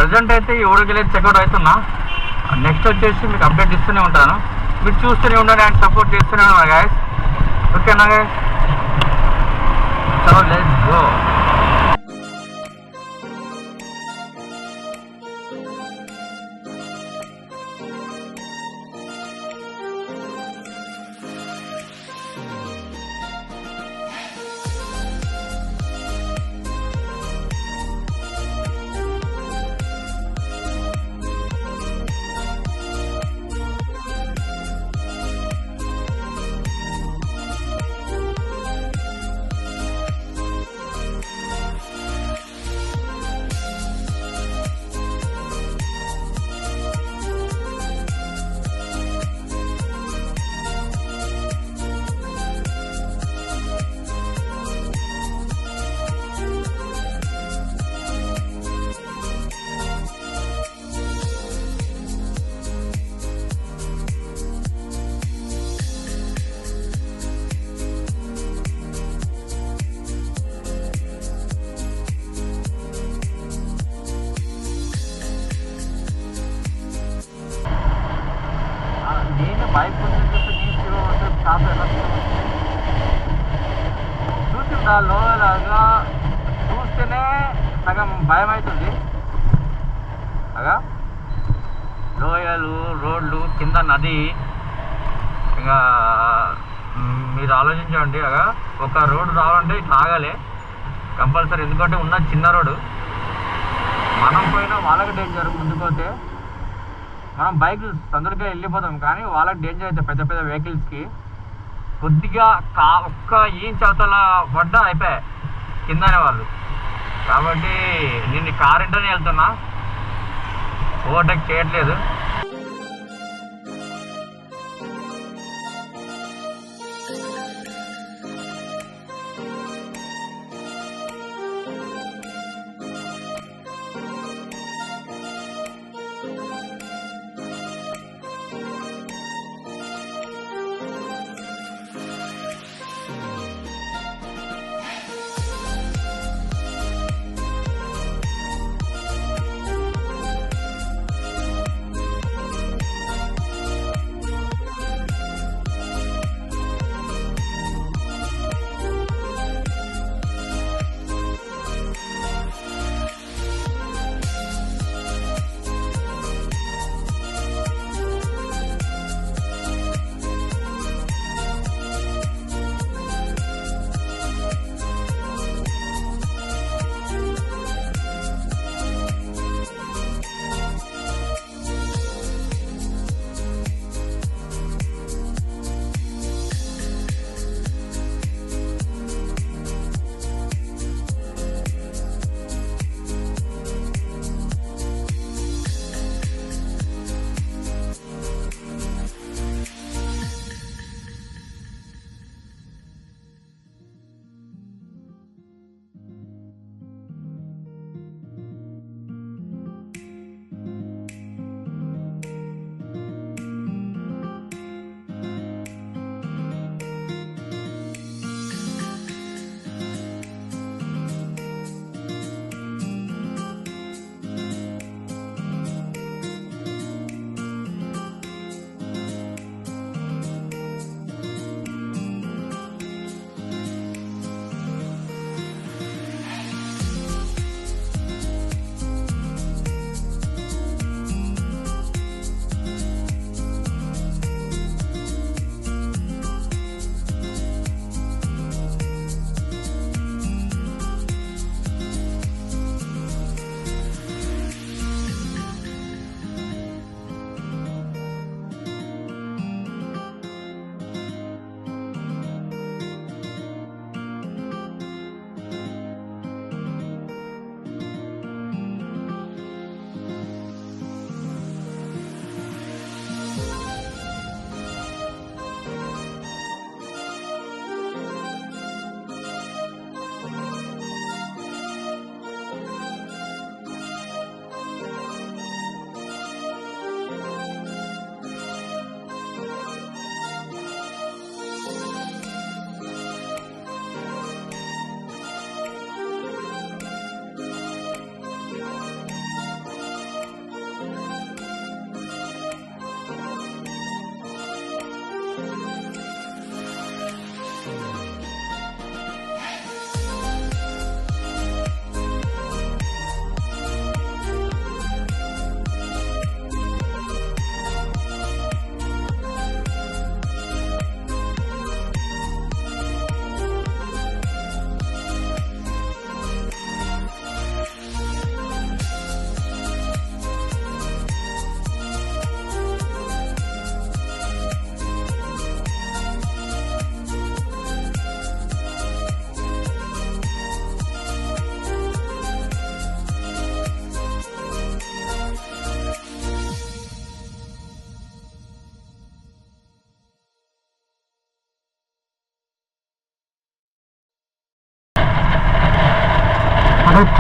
Present అయితే ఈ ఊరికెళ్ళి చెక్అవుట్ అవుతున్నా. నెక్స్ట్ వచ్చేసి మీకు అప్డేట్ ఇస్తూనే ఉంటాను. మీరు చూస్తూనే ఉండండి అండ్ సపోర్ట్ చేస్తూనే ఉన్నాను గాయస్. ఓకేనా గాయస్? So let's go. నేను బైక్ చూసిందా లోలాగా చూస్తేనే సగం భయం అవుతుంది. అగా లోయలు, రోడ్లు, కింద నది. ఇంకా మీరు ఆలోచించండి. అగా ఒక రోడ్డు రావాలంటే ఇట్లా ఆగాలి కంపల్సరీ, ఎందుకంటే ఉన్న చిన్న రోడ్డు. మనం పోయినా వాళ్ళకి డేంజర్. ముందుకోతే మనం బైక్ తొందరగా వెళ్ళిపోతాం, కానీ వాళ్ళకి డేంజర్ అయితే పెద్ద పెద్ద వెహికల్స్కి. కొద్దిగా ఒక్క ఇంచ్ అవతల పడ్డా అయిపోయాయి కిందనే వాళ్ళు. కాబట్టి నేను కార్ ఇంటనే వెళ్తున్నా, ఓవర్టేక్ చేయట్లేదు.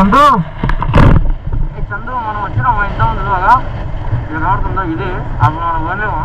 చందు చందు మనం వచ్చినాం ఇంత ఉంది బాగా ఇది కనబడుతుందా ఇది అప్పుడు మనం పోలేమా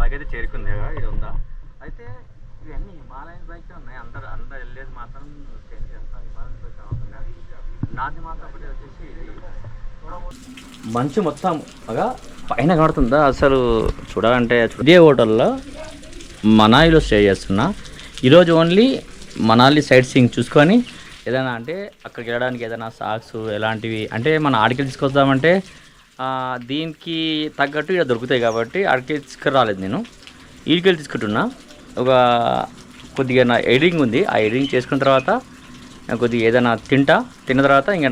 బైక్ అయితే చేరుకుంది ఇది ఉందా అయితే ఇవన్నీ హిమాలయన్ బైక్స్ ఉన్నాయి అందరు వెళ్ళేది మాత్రం చేంజ్ చేస్తాను హిమాలయన్ బైక్ అవుతుంది నాది మాత్రం ఒకటి వచ్చేసి మంచు మొత్తం పైన కనబడుతుందా అసలు చూడాలంటే ఇదే హోటల్లో మనాలిలో స్టే చేస్తున్నా ఈరోజు ఓన్లీ మనాలి సైట్ సీయింగ్ చూసుకొని ఏదైనా అంటే అక్కడికి వెళ్ళడానికి ఏదైనా సాక్స్ ఎలాంటివి అంటే మన ఆడికి తీసుకొద్దామంటే దీనికి తగ్గట్టు ఇక్కడ దొరుకుతాయి కాబట్టి ఆడికి తీసుకురాలేదు నేను ఈడికెళ్ళి తీసుకుంటున్నా ఒక కొద్దిగా నా ఎడిటింగ్ ఉంది ఆ ఎడిటింగ్ చేసుకున్న తర్వాత కొద్దిగా ఏదైనా తిన్న తర్వాత ఇంకా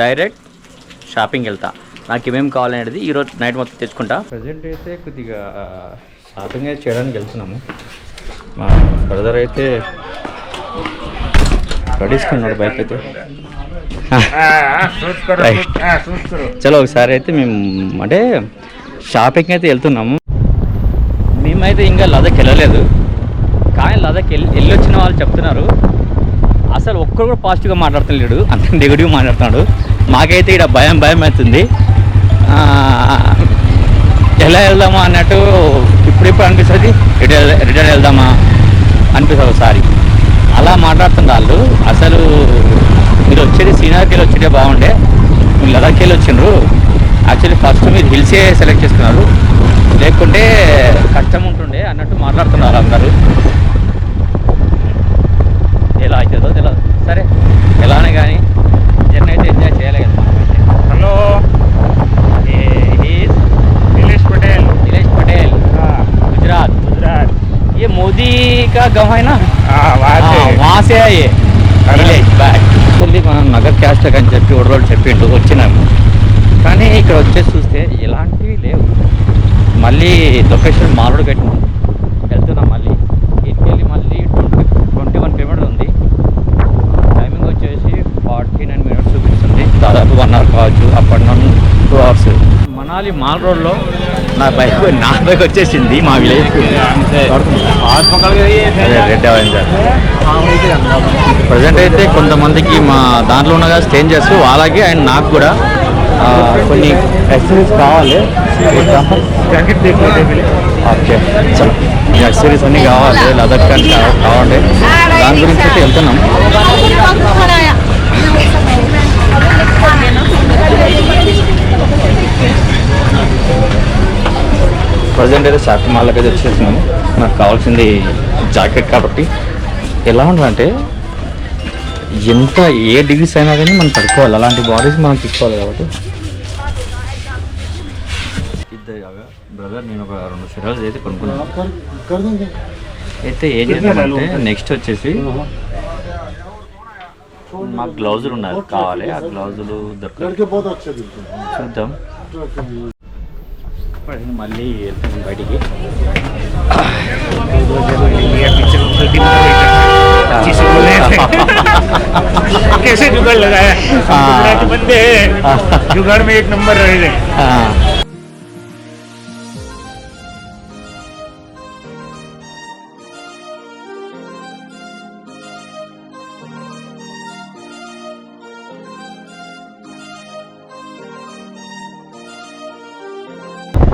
డైరెక్ట్ షాపింగ్కి వెళ్తా నాకు ఏమేమి కావాలనేది ఈరోజు నైట్ మొత్తం తెచ్చుకుంటా ప్రజెంట్ అయితే కొద్దిగా షాపింగ్ అయితే చేయడానికి వెళ్తున్నాము మా బ్రదర్ అయితే పడేసుకున్నాడు బైక్ అయితే చలో ఒకసారి అయితే మేము అంటే షాపింగ్ అయితే వెళ్తున్నాము మేమైతే ఇంకా లదాఖ్ వెళ్ళలేదు కానీ లదాఖ్ వెళ్ళి వచ్చిన వాళ్ళు చెప్తున్నారు అసలు ఒక్కరు కూడా పాజిటివ్గా మాట్లాడుతున్నాడు అంత నెగిటివ్గా మాట్లాడుతున్నాడు మాకైతే ఇక్కడ భయం అవుతుంది ఎలా వెళ్దామా అన్నట్టు ఇప్పుడు అనిపిస్తుంది రిటర్న్ వెళ్దామా అనిపిస్తుంది ఒకసారి అలా మాట్లాడుతున్నారు వాళ్ళు అసలు మీరు వచ్చేది శ్రీనగర్కి వెళ్ళి వచ్చేదే బాగుండే మీరు లదాఖ్కి వెళ్ళి వచ్చిండ్రు యాక్చువల్లీ ఫస్ట్ మీరు హిల్సే సెలెక్ట్ చేసుకున్నారు లేకుంటే కష్టం ఉంటుండే అన్నట్టు మాట్లాడుతున్నారు అందరూ ఎలా అవుతుందో తెలియదు సరే ఎలానే కానీ జర్నీ అయితే ఎంజాయ్ చేయాలి కదా మనమైతే హలో नीलेश पटेल गुजरात ये मोदी का गाँव है ना वहाँ से है ये नीलेश बैग మనం నగర్ క్యాస్ట్ అని చెప్పి ఓడరోడ్ చెప్పిండు వచ్చినాము కానీ ఇక్కడ వచ్చేసి చూస్తే ఎలాంటివి లేవు మళ్ళీ లొకేషన్ మారోడు కట్టినాం వెళ్తున్నాం మళ్ళీ ఇంటికెళ్ళి మళ్ళీ 21 కిలోమీటర్లు ఉంది టైమింగ్ వచ్చేసి 49 మినిట్స్ చూపిస్తుంది దాదాపు 1 అవర్ కావచ్చు up and down 2 hours Manali mall రోడ్లో నా బైక్ వచ్చేసింది మా విలేజ్ రెడ్ అవెంజర్. ప్రజెంట్ అయితే కొంతమందికి మా దాంట్లో ఉన్న స్ట్రేంజర్స్ వాళ్ళకి అండ్ నాకు కూడా కొన్ని యాక్సెసరీస్ కావాలి. ఓకే చలో యాక్సెసరీస్ అన్నీ కావాలి, లదర్ కానీ కావాలి. దాని గురించి అయితే వెళ్తున్నాం. ప్రజెంట్ అయితే షాపింగ్ మాల్లోకి అయితే వచ్చేసినాము. నాకు కావాల్సింది జాకెట్ కాబట్టి ఎలా ఉంటుందంటే ఎంత ఏ డిగ్రీస్ అయినా కానీ మనం తడుకోవాలి, అలాంటి బాడీస్ మనం తీసుకోవాలి కాబట్టి. ఇద్దరు కాగా బ్రదర్ నేను ఒక 2 సిరాలు అయితే కొనుక్కున్నాను. అయితే ఏం చేద్దామంటే నెక్స్ట్ వచ్చేసి మాకు గ్లౌజులు ఉన్నాయి కావాలి, ఆ గ్లౌజులు దొరకాలి చూద్దాం. మళ్ళీ వెళ్తాం బయటికి. कैसे जुगाड़ लगाया है बंदे जुगाड़ में 1 नंबर रहे.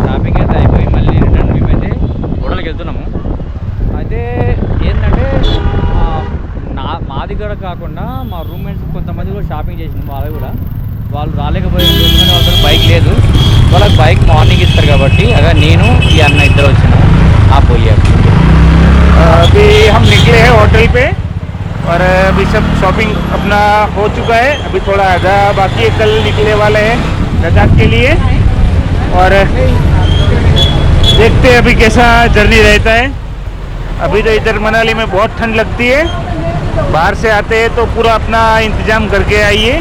షాపింగ్ అయితే అయిపోయి మళ్ళీ రిటర్న్ మేమైతే హోటల్కి వెళ్తున్నాము. అయితే ఏంటంటే మా దగ్గర కాకుండా మా రూమ్మేట్స్ కొంతమంది కూడా షాపింగ్ చేసినాం. వాళ్ళు రాలేకపోయారు ఎందుకంటే వాళ్ళ బైక్ లేదు. వాళ్ళకి బైక్ మార్నింగ్ ఇస్తారు కాబట్టి అదే నేను ఈ అన్న ఇద్దరు వచ్చినాము. పోయారు. अभी हम निकले हैं होटल पे और अभी सब शॉपिंग अपना हो चुका है. अभी थोड़ा आधा बाकी है, कल निकले वाले हैं लद्दाख के लिए और देखते हैं अभी कैसा जर्नी रहता है. अभी तो इधर मनाली में बहुत ठंड लगती है. बाहर से आते हैं तो पूरा अपना इंतजाम करके आइए.